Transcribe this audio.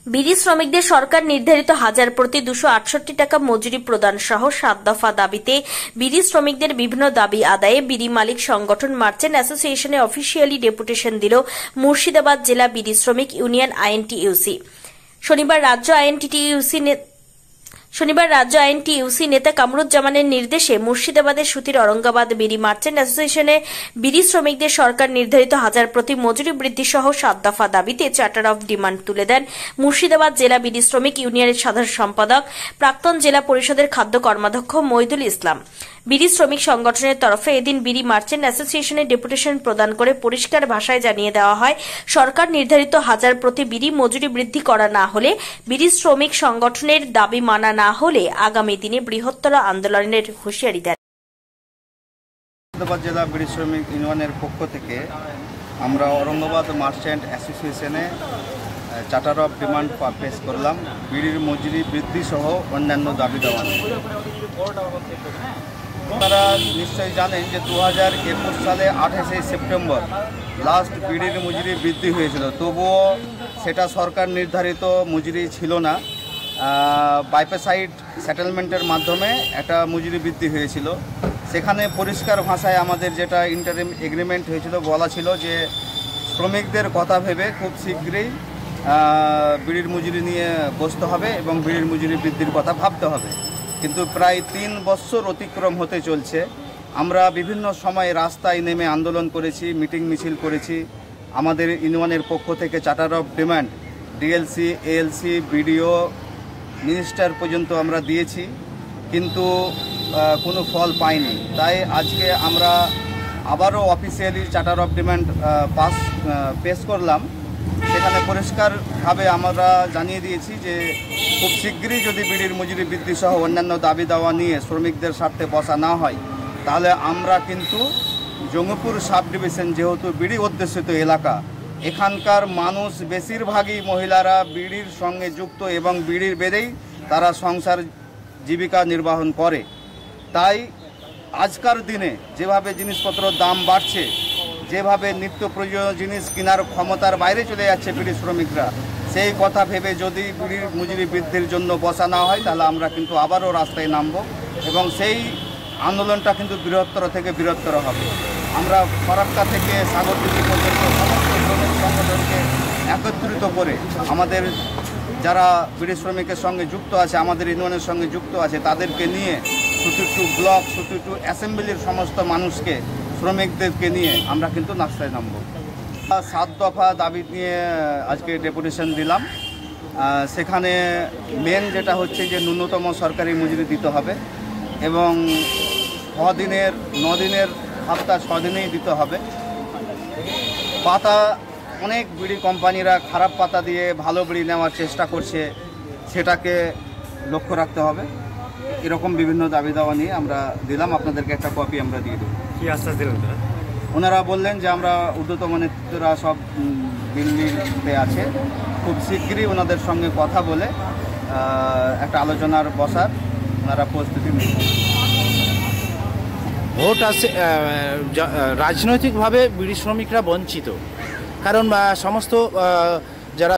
বিড়ি শ্রমিকদের সরকার নির্ধারিত হাজার প্রতি 268 টাকা মজুরি প্রদান সহ 7 দফা দাবিতে বিড়ি শ্রমিকদের বিভিন্ন দাবি আদায়ে বিড়ি মালিক সংগঠন মার্চেন্ট অ্যাসোসিয়েশনে অফিসিয়ালি ডেপুটেশন দিল মুর্শিদাবাদ জেলা বিড়ি শ্রমিক ইউনিয়ন আইএনটিইউসি। শনিবার রাজ্য আইএনটিইউসি নেতা কামরুজ্জামানের নির্দেশে মুর্শিদাবাদের সুতির অরঙ্গাবাদ বিড়ি মার্চেন্ট অ্যাসোসিয়েশনে বিড়ি শ্রমিকদের সরকার নির্ধারিত হাজার প্রতি মজুরি বৃদ্ধি সহ 7 দফা দাবিতে চার্টার অফ ডিমান্ড তুলে দেন মুর্শিদাবাদ জেলা বিড়ি শ্রমিক ইউনিয়নের সাধারণ সম্পাদক প্রাক্তন জেলা পরিষদের খাদ্য কর্মাধ্যক্ষ মইদুল ইসলাম। বিড়ি শ্রমিক সংগঠনের তরফে এদিন বিড়ি মার্চেন্ট অ্যাসোসিয়েশনের ডেপুটেশন প্রদান করে পরিষ্কার ভাষায় জানিয়ে দেওয়া হয়, সরকার নির্ধারিত হাজার প্রতি বিড়ি মজুরি বৃদ্ধি করা না হলে, বিড়ি শ্রমিক সংগঠনের দাবি মানা না হলে আগামী দিনে বৃহত্তর আন্দোলনের হুঁশিয়ারি দেন। মুর্শিদাবাদ জেলা বিড়ি শ্রমিক ইউনিয়নের পক্ষ থেকে আমরা ঔরঙ্গাবাদ মার্চেন্ট অ্যাসোসিয়েশনে চার্টার অফ ডিমান্ড পেশ করলাম বিড়ির মজুরি বৃদ্ধি সহ অন্যান্য দাবি দেওয়া। আপনারা নিশ্চয়ই জানেন যে 2021 সালে 28শে সেপ্টেম্বর লাস্ট বিড়ির মজুরি বৃদ্ধি হয়েছিল, তবুও সেটা সরকার নির্ধারিত মজুরি ছিল না। বাইপেসাইড সেটেলমেন্টের মাধ্যমে একটা মজুরি বৃদ্ধি হয়েছিল। সেখানে পরিষ্কার ভাষায় আমাদের যেটা ইন্টারিম এগ্রিমেন্ট হয়েছিল বলা ছিল যে শ্রমিকদের কথা ভেবে খুব শীঘ্রই বিড়ির মজুরি নিয়ে বসতে হবে এবং বিড়ির মজুরি বৃদ্ধির কথা ভাবতে হবে। কিন্তু প্রায় 3 বছর অতিক্রম হতে চলছে। আমরা বিভিন্ন সময় রাস্তায় নেমে আন্দোলন করেছি, মিটিং মিছিল করেছি। আমাদের ইউনিয়নের পক্ষ থেকে charter of demand DLC, ALC, BDO, minister পর্যন্ত আমরা দিয়েছি, কিন্তু কোনো ফল পাইনি। তাই আজকে আমরা আবারও অফিসিয়ালি চার্টার অফ ডিমান্ড পেশ করলাম। সেখানে পরিষ্কারভাবে আমরা জানিয়ে দিয়েছি যে খুব শীঘ্রই যদি বিড়ির মজুরি বৃদ্ধি সহ অন্যান্য দাবি দাওয়া নিয়ে শ্রমিকদের স্বার্থে বসা না হয়, তাহলে আমরা কিন্তু জঙ্গিপুর সাব ডিভিশন, যেহেতু বিড়ি অধ্যুষিত এলাকা, এখানকার মানুষ বেশিরভাগই মহিলারা বিড়ির সঙ্গে যুক্ত এবং বিড়ির বেড়েই তারা সংসার জীবিকা নির্বাহন করে। তাই আজকার দিনে যেভাবে জিনিসপত্রের দাম বাড়ছে, যেভাবে নিত্য প্রয়োজনীয় জিনিস কেনার ক্ষমতার বাইরে চলে যাচ্ছে বিড়ি শ্রমিকরা, সেই কথা ভেবে যদি বিড়ির মজুরি বৃদ্ধির জন্য বসা না হয়, তাহলে আমরা কিন্তু আবারও রাস্তায় নামব এবং সেই আন্দোলনটা কিন্তু বৃহত্তর থেকে বৃহত্তর হবে। আমরা ফরাক্কা থেকে সাগরদিঘি পর্যন্ত সমস্ত শ্রমিক সংগঠনকে একত্রিত করে আমাদের যারা বিড়ি শ্রমিকের সঙ্গে যুক্ত আছে, আমাদের ইউনিয়নের সঙ্গে যুক্ত আছে, তাদেরকে নিয়ে সুতিটু ব্লক, সুতিটু অ্যাসেম্বলির সমস্ত মানুষকে, শ্রমিকদেরকে নিয়ে আমরা কিন্তু রাস্তায় নামব। 7 দফা দাবি নিয়ে আজকে ডেপুটেশন দিলাম। সেখানে মেন যেটা হচ্ছে যে ন্যূনতম সরকারি মজুরি দিতে হবে এবং 9 দিনের হাপ্তা 6 দিনেই দিতে হবে। পাতা অনেক বিড়ি কোম্পানিরা খারাপ পাতা দিয়ে ভালো বিড়ি নেওয়ার চেষ্টা করছে, সেটাকে লক্ষ্য রাখতে হবে। এরকম বিভিন্ন দাবি দাওয়া নিয়ে আমরা দিলাম। আপনাদেরকে একটা কপি আমরা দিয়ে দেবো। কী আশ্বাস দিলেন তারা? ওনারা বললেন যে আমরা ঊর্ধ্বতম নেতৃত্বরা সব দিল্লিতে আছে, খুব শীঘ্রই ওনাদের সঙ্গে কথা বলে একটা আলোচনার বসার ওনারা প্রস্তুতি নিচ্ছেন। ভোট আসে, রাজনৈতিকভাবে বিড়ি শ্রমিকরা বঞ্চিত, কারণ সমস্ত যারা